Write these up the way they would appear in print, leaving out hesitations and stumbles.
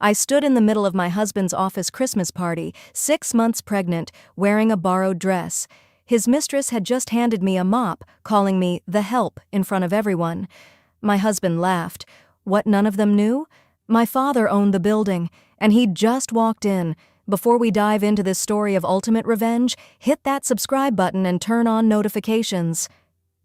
I stood in the middle of my husband's office Christmas party, 6 months pregnant, wearing a borrowed dress. His mistress had just handed me a mop, calling me the help in front of everyone. My husband laughed. What none of them knew? My father owned the building, and he'd just walked in. Before we dive into this story of ultimate revenge, hit that subscribe button and turn on notifications.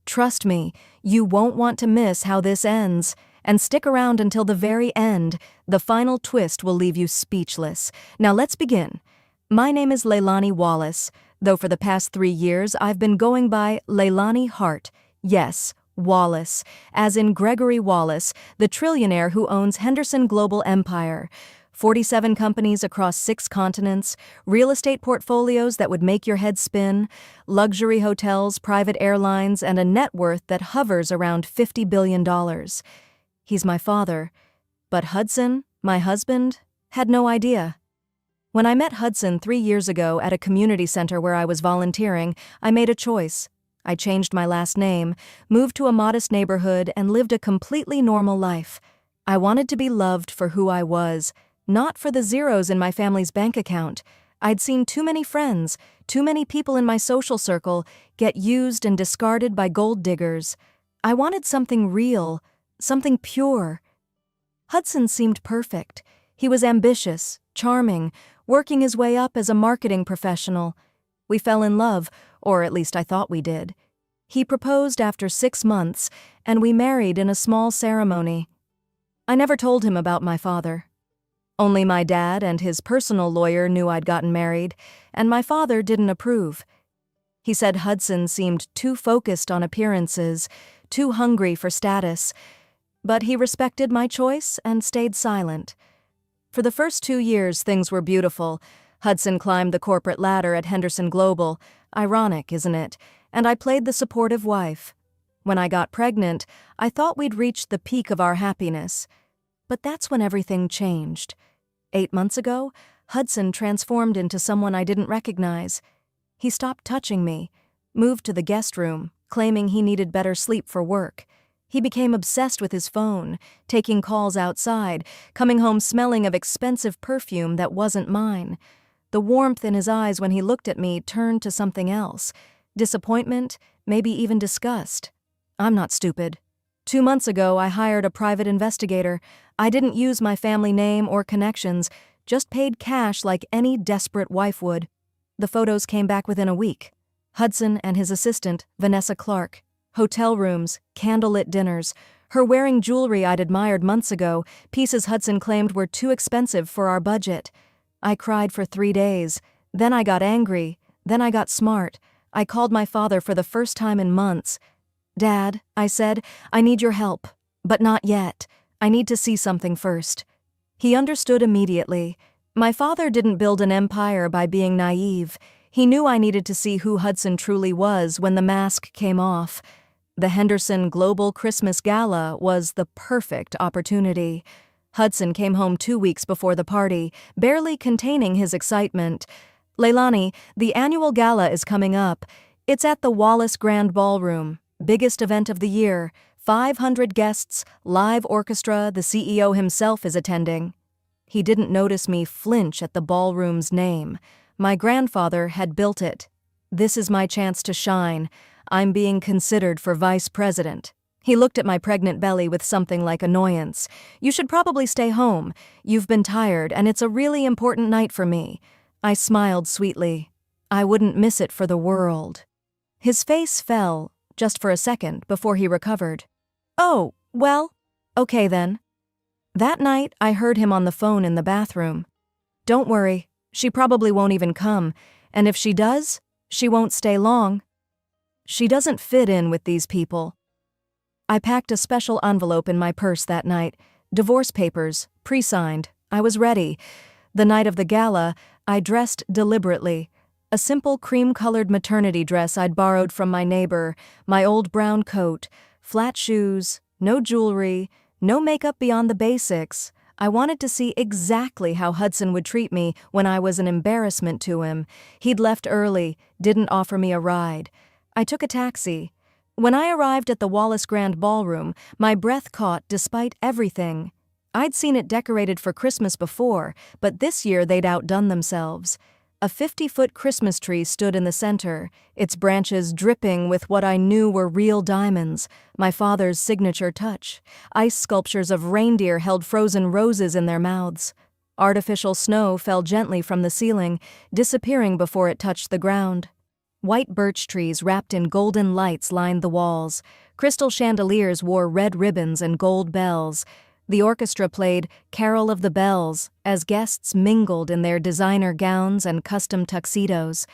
Trust me, you won't want to miss how this ends. And stick around until the very end. The final twist will leave you speechless. Now let's begin. My name is Leilani Wallace, though for the past 3 years I've been going by Leilani Hart. Yes, Wallace, as in Gregory Wallace, the trillionaire who owns Henderson Global Empire. 47 companies across 6 continents, real estate portfolios that would make your head spin, luxury hotels, private airlines, and a net worth that hovers around $50 billion. He's my father. But Hudson, my husband, had no idea. When I met Hudson 3 years ago at a community center where I was volunteering, I made a choice. I changed my last name, moved to a modest neighborhood, and lived a completely normal life. I wanted to be loved for who I was, not for the zeros in my family's bank account. I'd seen too many friends, too many people in my social circle get used and discarded by gold diggers. I wanted something real, something pure. Hudson seemed perfect. He was ambitious, charming, working his way up as a marketing professional. We fell in love, or at least I thought we did. He proposed after 6 months, and we married in a small ceremony. I never told him about my father. Only my dad and his personal lawyer knew I'd gotten married, and my father didn't approve. He said Hudson seemed too focused on appearances, too hungry for status, but he respected my choice and stayed silent. For the first 2 years, things were beautiful. Hudson climbed the corporate ladder at Henderson Global. Ironic, isn't it? And I played the supportive wife. When I got pregnant, I thought we'd reached the peak of our happiness. But that's when everything changed. 8 months ago, Hudson transformed into someone I didn't recognize. He stopped touching me, moved to the guest room, claiming he needed better sleep for work. He became obsessed with his phone, taking calls outside, coming home smelling of expensive perfume that wasn't mine. The warmth in his eyes when he looked at me turned to something else. Disappointment, maybe even disgust. I'm not stupid. 2 months ago, I hired a private investigator. I didn't use my family name or connections, just paid cash like any desperate wife would. The photos came back within a week. Hudson and his assistant, Vanessa Clark. Hotel rooms, candlelit dinners, her wearing jewelry I'd admired months ago, pieces Hudson claimed were too expensive for our budget. I cried for 3 days. Then I got angry. Then I got smart. I called my father for the first time in months. "Dad," I said, "I need your help. But not yet. I need to see something first." He understood immediately. My father didn't build an empire by being naive. He knew I needed to see who Hudson truly was when the mask came off. The Henderson Global Christmas Gala was the perfect opportunity. Hudson came home 2 weeks before the party, barely containing his excitement. "Leilani, the annual gala is coming up. It's at the Wallace Grand Ballroom. Biggest event of the year. 500 guests, live orchestra, the CEO himself is attending." He didn't notice me flinch at the ballroom's name. My grandfather had built it. This is my chance to shine. I'm being considered for vice president. He looked at my pregnant belly with something like annoyance. "You should probably stay home. You've been tired, and it's a really important night for me." I smiled sweetly. I wouldn't miss it for the world. His face fell, just for a second, before he recovered. "Oh, well, okay then." That night, I heard him on the phone in the bathroom. "Don't worry, she probably won't even come, and if she does, she won't stay long. She doesn't fit in with these people." I packed a special envelope in my purse that night. Divorce papers, pre-signed. I was ready. The night of the gala, I dressed deliberately. A simple cream-colored maternity dress I'd borrowed from my neighbor, my old brown coat, flat shoes, no jewelry, no makeup beyond the basics. I wanted to see exactly how Hudson would treat me when I was an embarrassment to him. He'd left early, didn't offer me a ride. I took a taxi. When I arrived at the Wallace Grand Ballroom, my breath caught despite everything. I'd seen it decorated for Christmas before, but this year they'd outdone themselves. A 50-foot Christmas tree stood in the center, its branches dripping with what I knew were real diamonds, my father's signature touch. Ice sculptures of reindeer held frozen roses in their mouths. Artificial snow fell gently from the ceiling, disappearing before it touched the ground. White birch trees wrapped in golden lights lined the walls. Crystal chandeliers wore red ribbons and gold bells. The orchestra played Carol of the Bells as guests mingled in their designer gowns and custom tuxedos.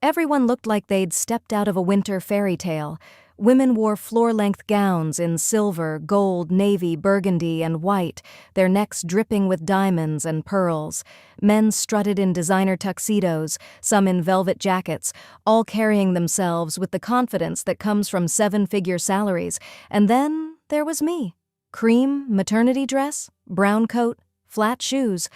Everyone looked like they'd stepped out of a winter fairy tale. Women wore floor-length gowns in silver, gold, navy, burgundy, and white, their necks dripping with diamonds and pearls. Men strutted in designer tuxedos, some in velvet jackets, all carrying themselves with the confidence that comes from seven-figure salaries. And then there was me. Cream, maternity dress, brown coat, flat shoes.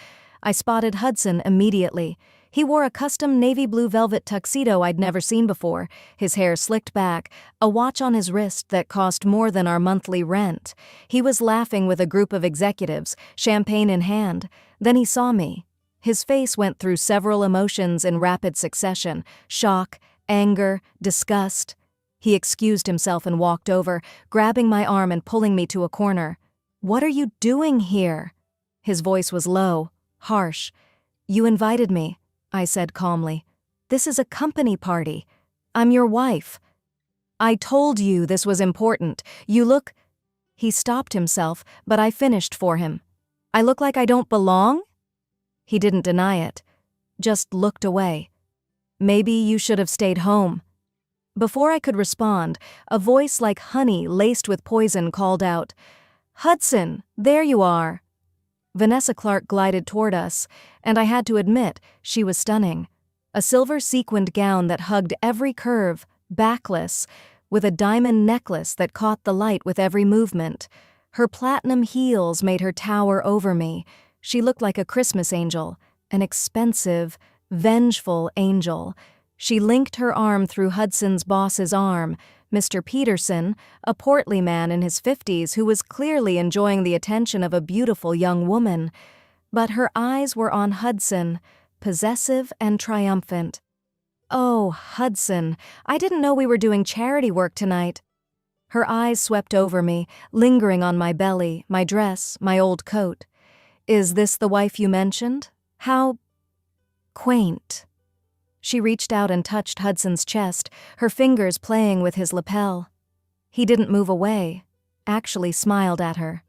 I spotted Hudson immediately. He wore a custom navy blue velvet tuxedo I'd never seen before, his hair slicked back, a watch on his wrist that cost more than our monthly rent. He was laughing with a group of executives, champagne in hand. Then he saw me. His face went through several emotions in rapid succession: shock, anger, disgust. He excused himself and walked over, grabbing my arm and pulling me to a corner. "What are you doing here?" His voice was low, harsh. "You invited me," I said calmly. "This is a company party. I'm your wife." "I told you this was important. You look—" He stopped himself, but I finished for him. "I look like I don't belong?" He didn't deny it, just looked away. "Maybe you should have stayed home." Before I could respond, a voice like honey laced with poison called out, "Hudson, there you are." Vanessa Clark glided toward us, and I had to admit, she was stunning. A silver sequined gown that hugged every curve, backless, with a diamond necklace that caught the light with every movement. Her platinum heels made her tower over me. She looked like a Christmas angel, an expensive, vengeful angel. She linked her arm through Hudson's boss's arm, Mr. Peterson, a portly man in his 50s who was clearly enjoying the attention of a beautiful young woman. But her eyes were on Hudson, possessive and triumphant. "Oh, Hudson, I didn't know we were doing charity work tonight." Her eyes swept over me, lingering on my belly, my dress, my old coat. "Is this the wife you mentioned? How quaint." She reached out and touched Hudson's chest, her fingers playing with his lapel. He didn't move away, actually smiled at her.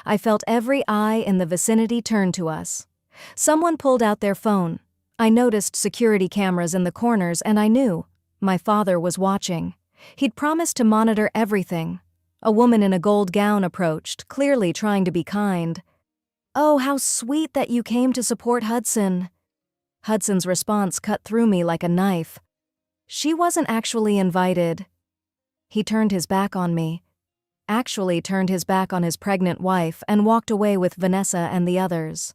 I felt every eye in the vicinity turn to us. Someone pulled out their phone. I noticed security cameras in the corners, and I knew my father was watching. He'd promised to monitor everything. A woman in a gold gown approached, clearly trying to be kind. "Oh, how sweet that you came to support Hudson." Hudson's response cut through me like a knife. "She wasn't actually invited." He turned his back on me. Actually turned his back on his pregnant wife and walked away with Vanessa and the others.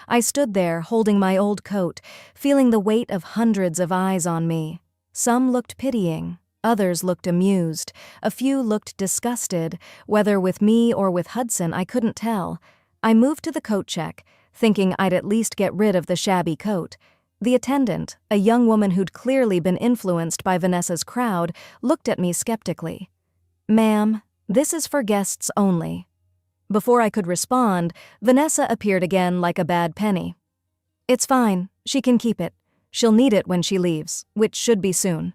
I stood there, holding my old coat, feeling the weight of hundreds of eyes on me. Some looked pitying, others looked amused, a few looked disgusted. Whether with me or with Hudson, I couldn't tell. I moved to the coat check, thinking I'd at least get rid of the shabby coat. The attendant, a young woman who'd clearly been influenced by Vanessa's crowd, looked at me skeptically. "Ma'am, this is for guests only." Before I could respond, Vanessa appeared again like a bad penny. "It's fine, she can keep it. She'll need it when she leaves, which should be soon."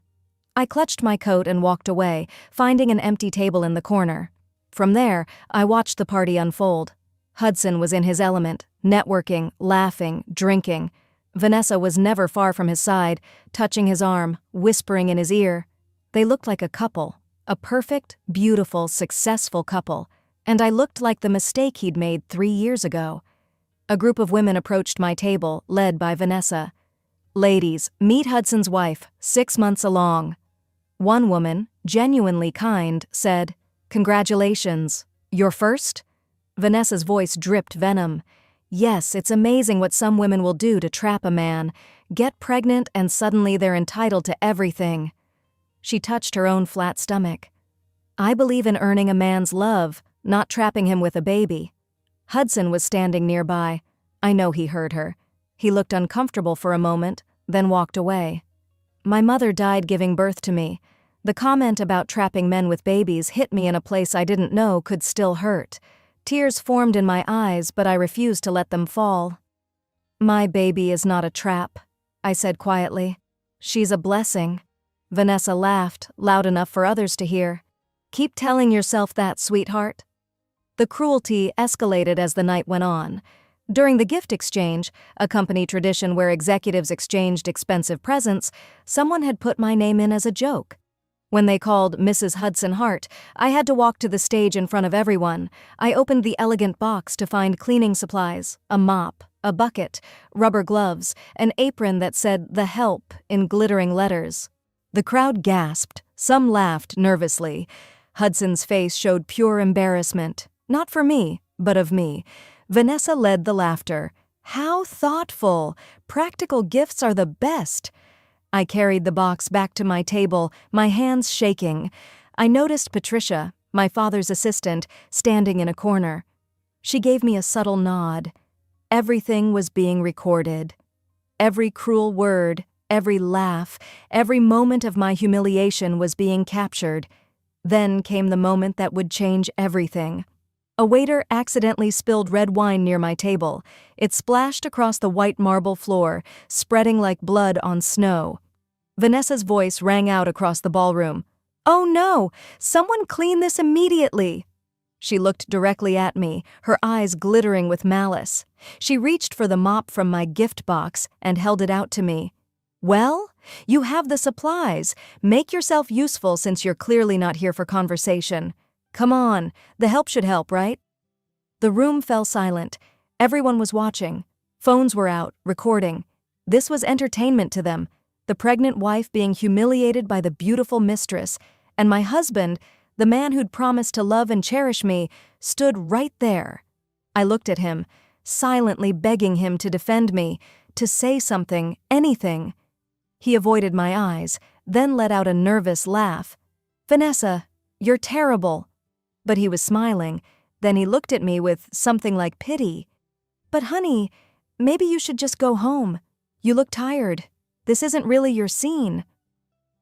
I clutched my coat and walked away, finding an empty table in the corner. From there, I watched the party unfold. Hudson was in his element, networking, laughing, drinking. Vanessa was never far from his side, touching his arm, whispering in his ear. They looked like a couple, a perfect, beautiful, successful couple, and I looked like the mistake he'd made 3 years ago. A group of women approached my table, led by Vanessa. "Ladies, meet Hudson's wife, 6 months along." One woman, genuinely kind, said, "Congratulations. You're first?" Vanessa's voice dripped venom. "Yes, it's amazing what some women will do to trap a man. Get pregnant and suddenly they're entitled to everything." She touched her own flat stomach. "I believe in earning a man's love, not trapping him with a baby." Hudson was standing nearby. I know he heard her. He looked uncomfortable for a moment, then walked away. My mother died giving birth to me. The comment about trapping men with babies hit me in a place I didn't know could still hurt. Tears formed in my eyes, but I refused to let them fall. "My baby is not a trap," I said quietly. "She's a blessing." Vanessa laughed, loud enough for others to hear. "Keep telling yourself that, sweetheart." The cruelty escalated as the night went on. During the gift exchange, a company tradition where executives exchanged expensive presents, someone had put my name in as a joke. When they called Mrs. Hudson Hart, I had to walk to the stage in front of everyone. I opened the elegant box to find cleaning supplies, a mop, a bucket, rubber gloves, an apron that said "The Help" in glittering letters. The crowd gasped. Some laughed nervously. Hudson's face showed pure embarrassment. Not for me, but of me. Vanessa led the laughter. "How thoughtful! Practical gifts are the best." I carried the box back to my table, my hands shaking. I noticed Patricia, my father's assistant, standing in a corner. She gave me a subtle nod. Everything was being recorded. Every cruel word, every laugh, every moment of my humiliation was being captured. Then came the moment that would change everything. A waiter accidentally spilled red wine near my table. It splashed across the white marble floor, spreading like blood on snow. Vanessa's voice rang out across the ballroom. "Oh no! Someone clean this immediately!" She looked directly at me, her eyes glittering with malice. She reached for the mop from my gift box and held it out to me. "Well, you have the supplies. Make yourself useful since you're clearly not here for conversation. Come on, the help should help, right?" The room fell silent. Everyone was watching. Phones were out, recording. This was entertainment to them. The pregnant wife being humiliated by the beautiful mistress, and my husband, the man who'd promised to love and cherish me, stood right there. I looked at him, silently begging him to defend me, to say something, anything. He avoided my eyes, then let out a nervous laugh. "Vanessa, you're terrible." But he was smiling. Then he looked at me with something like pity. "But honey, maybe you should just go home. You look tired. This isn't really your scene."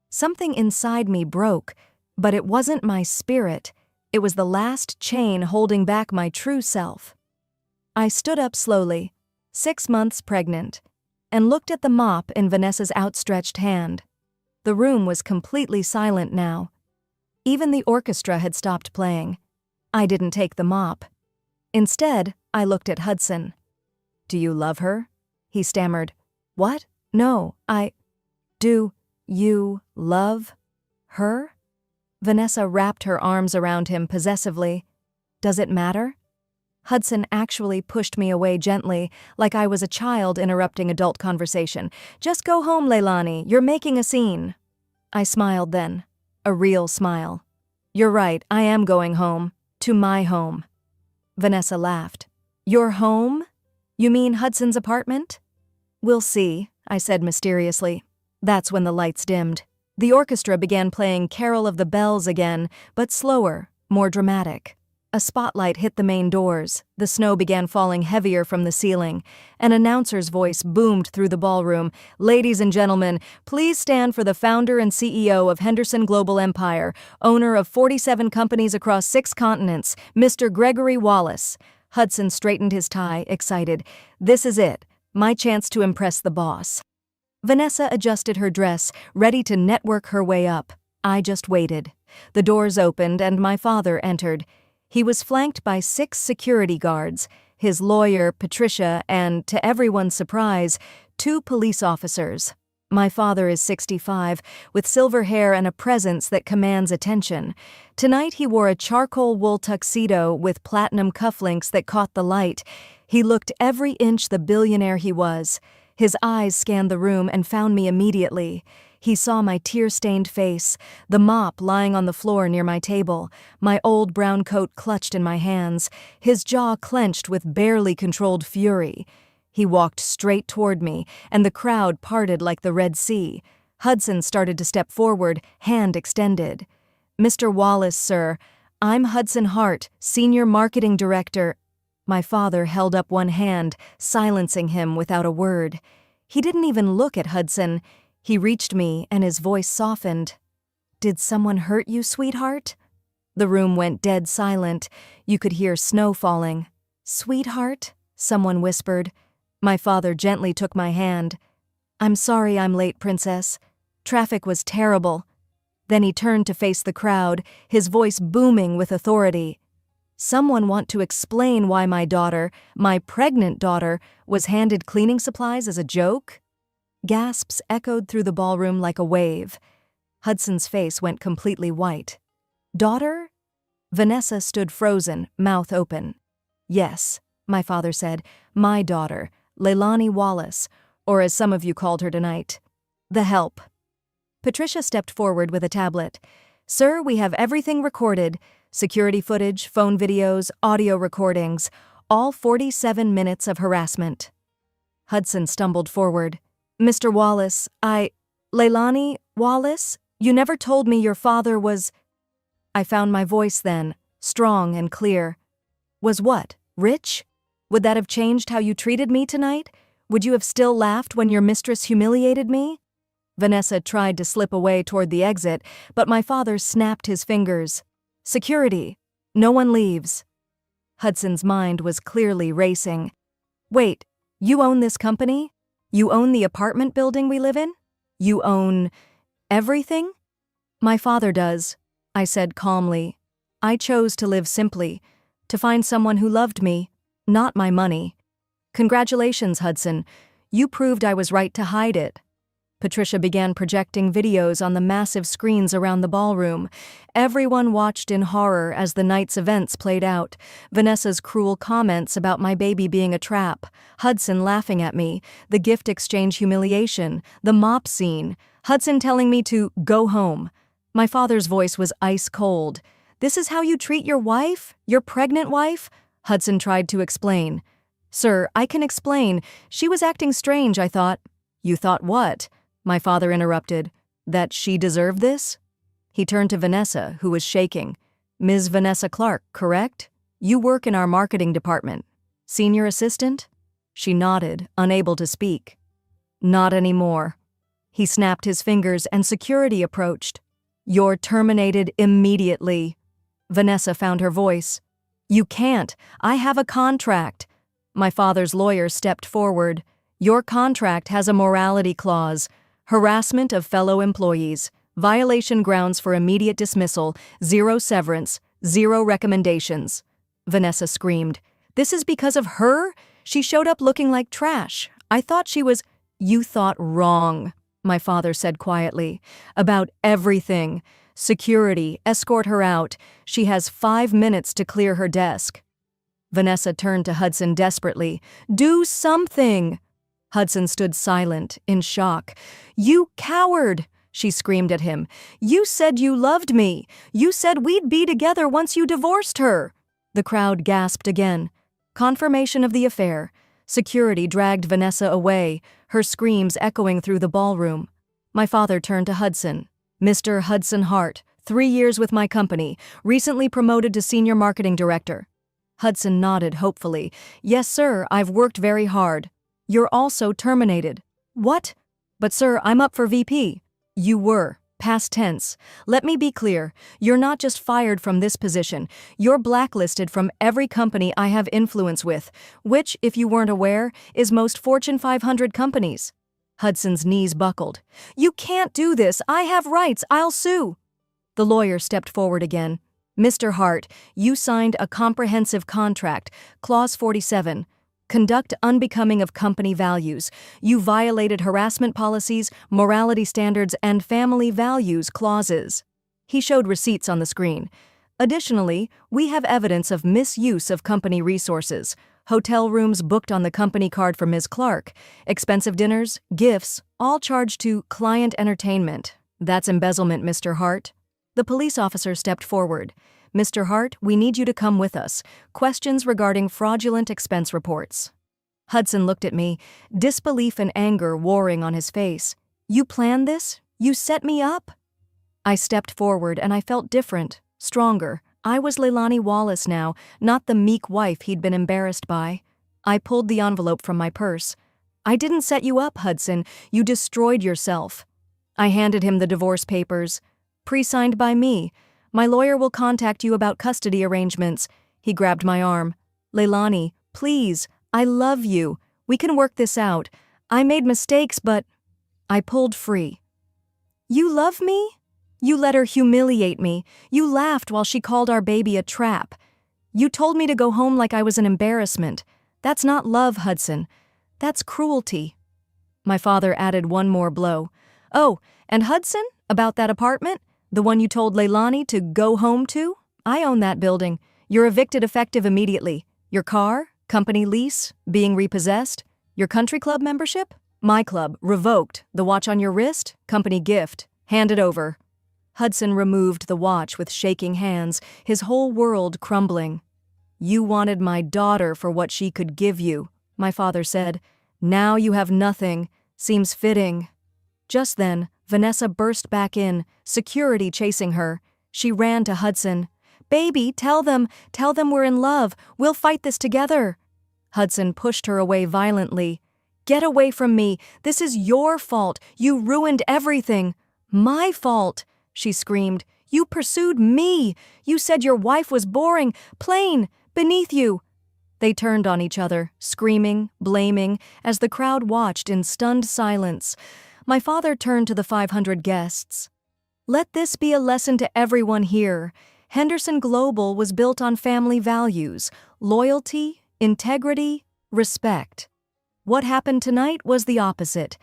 Something inside me broke, but it wasn't my spirit. It was the last chain holding back my true self. I stood up slowly, 6 months pregnant, and looked at the mop in Vanessa's outstretched hand. The room was completely silent now. Even the orchestra had stopped playing. I didn't take the mop. Instead, I looked at Hudson. "Do you love her?" he stammered. "What? No, Do you love her?" Vanessa wrapped her arms around him possessively. "Does it matter?" Hudson actually pushed me away gently, like I was a child interrupting adult conversation. "Just go home, Leilani. You're making a scene." I smiled then. A real smile. "You're right, I am going home. To my home." Vanessa laughed. "Your home? You mean Hudson's apartment?" "We'll see," I said mysteriously. That's when the lights dimmed. The orchestra began playing Carol of the Bells again, but slower, more dramatic. A spotlight hit the main doors. The snow began falling heavier from the ceiling. An announcer's voice boomed through the ballroom. "Ladies and gentlemen, please stand for the founder and CEO of Henderson Global Empire, owner of 47 companies across 6 continents, Mr. Gregory Wallace." Hudson straightened his tie, excited. "This is it. My chance to impress the boss." Vanessa adjusted her dress, ready to network her way up. I just waited. The doors opened and my father entered. He was flanked by 6 security guards, his lawyer, Patricia, and, to everyone's surprise, 2 police officers. My father is 65, with silver hair and a presence that commands attention. Tonight he wore a charcoal wool tuxedo with platinum cufflinks that caught the light. He looked every inch the billionaire he was. His eyes scanned the room and found me immediately. He saw my tear-stained face, the mop lying on the floor near my table, my old brown coat clutched in my hands, his jaw clenched with barely controlled fury. He walked straight toward me, and the crowd parted like the Red Sea. Hudson started to step forward, hand extended. "Mr. Wallace, sir. I'm Hudson Hart, Senior Marketing Director." My father held up one hand, silencing him without a word. He didn't even look at Hudson. He reached me, and his voice softened. "Did someone hurt you, sweetheart?" The room went dead silent. You could hear snow falling. "Sweetheart?" someone whispered. My father gently took my hand. "I'm sorry I'm late, Princess. Traffic was terrible." Then he turned to face the crowd, his voice booming with authority. "Someone want to explain why my daughter, my pregnant daughter, was handed cleaning supplies as a joke?" Gasps echoed through the ballroom like a wave. Hudson's face went completely white. "Daughter?" Vanessa stood frozen, mouth open. "Yes," my father said, "my daughter, Leilani Wallace, or as some of you called her tonight, the help." Patricia stepped forward with a tablet. "Sir, we have everything recorded. Security footage, phone videos, audio recordings, all 47 minutes of harassment." Hudson stumbled forward. "Mr. Wallace, Leilani Wallace? You never told me your father was—" I found my voice then, strong and clear. "Was what? Rich? Would that have changed how you treated me tonight? Would you have still laughed when your mistress humiliated me?" Vanessa tried to slip away toward the exit, but my father snapped his fingers. "Security. No one leaves." Hudson's mind was clearly racing. "Wait, you own this company? You own the apartment building we live in? You own everything?" "My father does," I said calmly. "I chose to live simply, to find someone who loved me, not my money." "Congratulations, Hudson. You proved I was right to hide it." Patricia began projecting videos on the massive screens around the ballroom. Everyone watched in horror as the night's events played out. Vanessa's cruel comments about my baby being a trap, Hudson laughing at me, the gift exchange humiliation, the mop scene, Hudson telling me to go home. My father's voice was ice cold. "This is how you treat your wife? Your pregnant wife?" Hudson tried to explain. "Sir, I can explain. She was acting strange, I thought." "You thought what?" My father interrupted. "That she deserved this?" He turned to Vanessa, who was shaking. "Ms. Vanessa Clark, correct? You work in our marketing department. Senior assistant?" She nodded, unable to speak. "Not anymore." He snapped his fingers and security approached. "You're terminated immediately." Vanessa found her voice. "You can't. I have a contract." My father's lawyer stepped forward. "Your contract has a morality clause. Harassment of fellow employees. Violation grounds for immediate dismissal. 0 severance. 0 recommendations." Vanessa screamed. "This is because of her? She showed up looking like trash. I thought she was—" "You thought wrong," my father said quietly. "About everything. Security, escort her out. She has 5 minutes to clear her desk." Vanessa turned to Hudson desperately. "Do something!" Hudson stood silent, in shock. "You coward!" she screamed at him. "You said you loved me. You said we'd be together once you divorced her." The crowd gasped again. Confirmation of the affair. Security dragged Vanessa away, her screams echoing through the ballroom. My father turned to Hudson. "Mr. Hudson Hart, 3 years with my company, recently promoted to senior marketing director." Hudson nodded hopefully. "Yes, sir, I've worked very hard." "You're also terminated." "What?" "But sir, I'm up for VP." "You were. Past tense. Let me be clear. You're not just fired from this position. You're blacklisted from every company I have influence with, which, if you weren't aware, is most Fortune 500 companies." Hudson's knees buckled. "You can't do this. I have rights. I'll sue." The lawyer stepped forward again. "Mr. Hart, you signed a comprehensive contract, Clause 47. Conduct unbecoming of company values. You violated harassment policies, morality standards, and family values clauses." He showed receipts on the screen. "Additionally, we have evidence of misuse of company resources. Hotel rooms booked on the company card for Ms. Clark. Expensive dinners, gifts, all charged to client entertainment. That's embezzlement, Mr. Hart." The police officer stepped forward. "Mr. Hart, we need you to come with us. Questions regarding fraudulent expense reports." Hudson looked at me, disbelief and anger warring on his face. "You planned this? You set me up?" I stepped forward and I felt different, stronger, I was Leilani Wallace now, not the meek wife he'd been embarrassed by. I pulled the envelope from my purse. I didn't set you up, Hudson. You destroyed yourself. I handed him the divorce papers. Pre-signed by me. My lawyer will contact you about custody arrangements. He grabbed my arm. Leilani, please, I love you. We can work this out. I made mistakes, but... I pulled free. You love me? You let her humiliate me. You laughed while she called our baby a trap. You told me to go home like I was an embarrassment. That's not love, Hudson. That's cruelty. My father added one more blow. Oh, and Hudson, about that apartment? The one you told Leilani to go home to? I own that building. You're evicted effective immediately. Your car? Company lease? Being repossessed? Your country club membership? My club, revoked. The watch on your wrist? Company gift. Hand it over. Hudson removed the watch with shaking hands, his whole world crumbling. You wanted my daughter for what she could give you, my father said. Now you have nothing. Seems fitting. Just then, Vanessa burst back in, security chasing her. She ran to Hudson. Baby, tell them we're in love. We'll fight this together. Hudson pushed her away violently. Get away from me. This is your fault. You ruined everything. My fault, she screamed. You pursued me. You said your wife was boring, plain, beneath you. They turned on each other, screaming, blaming, as the crowd watched in stunned silence. My father turned to the 500 guests. Let this be a lesson to everyone here. Henderson Global was built on family values, loyalty, integrity, respect. What happened tonight was the opposite.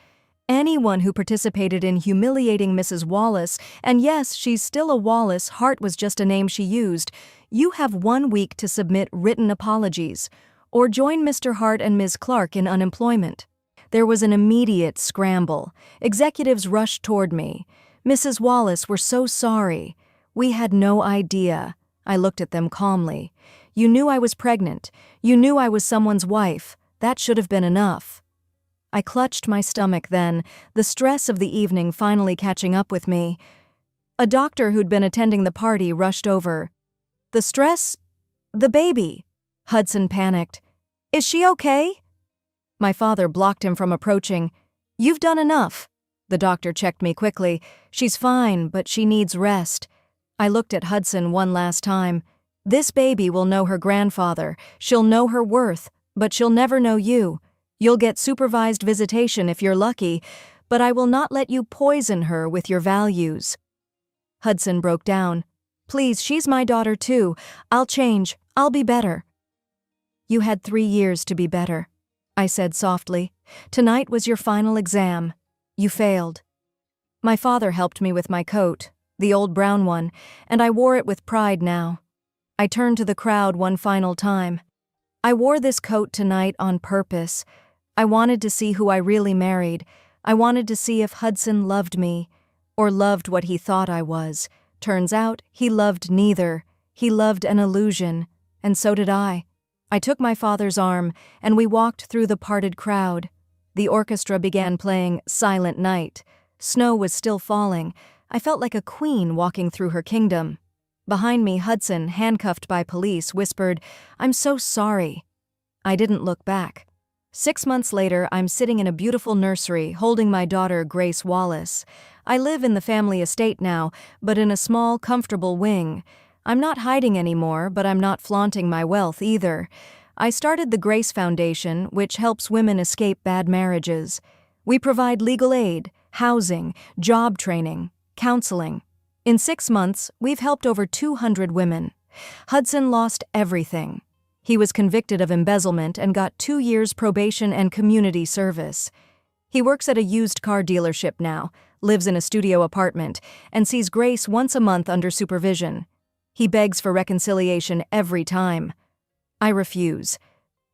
Anyone who participated in humiliating Mrs. Wallace, and yes, she's still a Wallace, Hart was just a name she used, you have 1 week to submit written apologies, or join Mr. Hart and Ms. Clark in unemployment. There was an immediate scramble. Executives rushed toward me. Mrs. Wallace, we're so sorry. We had no idea. I looked at them calmly. You knew I was pregnant. You knew I was someone's wife. That should have been enough. I clutched my stomach then, the stress of the evening finally catching up with me. A doctor who'd been attending the party rushed over. The stress? The baby. Hudson panicked. Is she okay? My father blocked him from approaching. You've done enough. The doctor checked me quickly. She's fine, but she needs rest. I looked at Hudson one last time. This baby will know her grandfather. She'll know her worth, but she'll never know you. You'll get supervised visitation if you're lucky, but I will not let you poison her with your values. Hudson broke down. Please, she's my daughter too. I'll change. I'll be better. You had 3 years to be better, I said softly. Tonight was your final exam. You failed. My father helped me with my coat, the old brown one, and I wore it with pride now. I turned to the crowd one final time. I wore this coat tonight on purpose. I wanted to see who I really married. I wanted to see if Hudson loved me, or loved what he thought I was. Turns out, he loved neither. He loved an illusion, and so did I. I took my father's arm, and we walked through the parted crowd. The orchestra began playing Silent Night. Snow was still falling. I felt like a queen walking through her kingdom. Behind me, Hudson, handcuffed by police, whispered, I'm so sorry. I didn't look back. 6 months later, I'm sitting in a beautiful nursery, holding my daughter, Grace Wallace. I live in the family estate now, but in a small, comfortable wing. I'm not hiding anymore, but I'm not flaunting my wealth either. I started the Grace Foundation, which helps women escape bad marriages. We provide legal aid, housing, job training, counseling. In 6 months, we've helped over 200 women. Hudson lost everything. He was convicted of embezzlement and got 2 years probation and community service. He works at a used car dealership now, lives in a studio apartment, and sees Grace once a month under supervision. He begs for reconciliation every time. I refuse.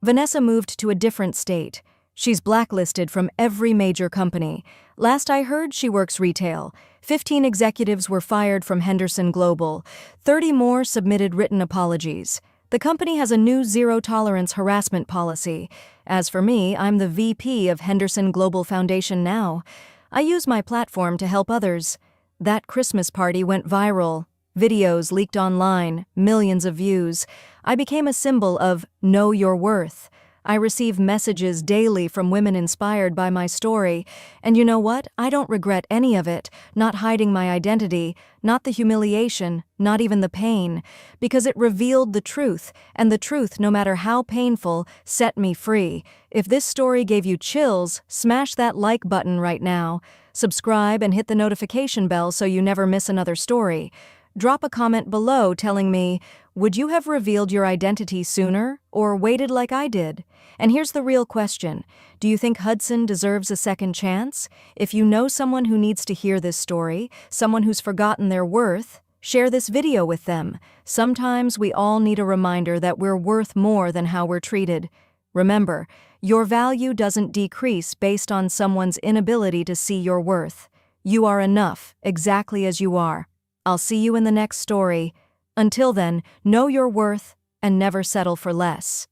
Vanessa moved to a different state. She's blacklisted from every major company. Last I heard, she works retail. 15 executives were fired from Henderson Global. 30 more submitted written apologies. The company has a new zero-tolerance harassment policy. As for me, I'm the VP of Henderson Global Foundation now. I use my platform to help others. That Christmas party went viral. Videos leaked online, millions of views. I became a symbol of know your worth. I receive messages daily from women inspired by my story, and you know what? I don't regret any of it, not hiding my identity, not the humiliation, not even the pain, because it revealed the truth, and the truth, no matter how painful, set me free. If this story gave you chills, smash that like button right now. Subscribe and hit the notification bell so you never miss another story. Drop a comment below telling me, would you have revealed your identity sooner or waited like I did? And here's the real question. Do you think Hudson deserves a second chance? If you know someone who needs to hear this story, someone who's forgotten their worth, share this video with them. Sometimes we all need a reminder that we're worth more than how we're treated. Remember, your value doesn't decrease based on someone's inability to see your worth. You are enough, exactly as you are. I'll see you in the next story. Until then, know your worth and never settle for less.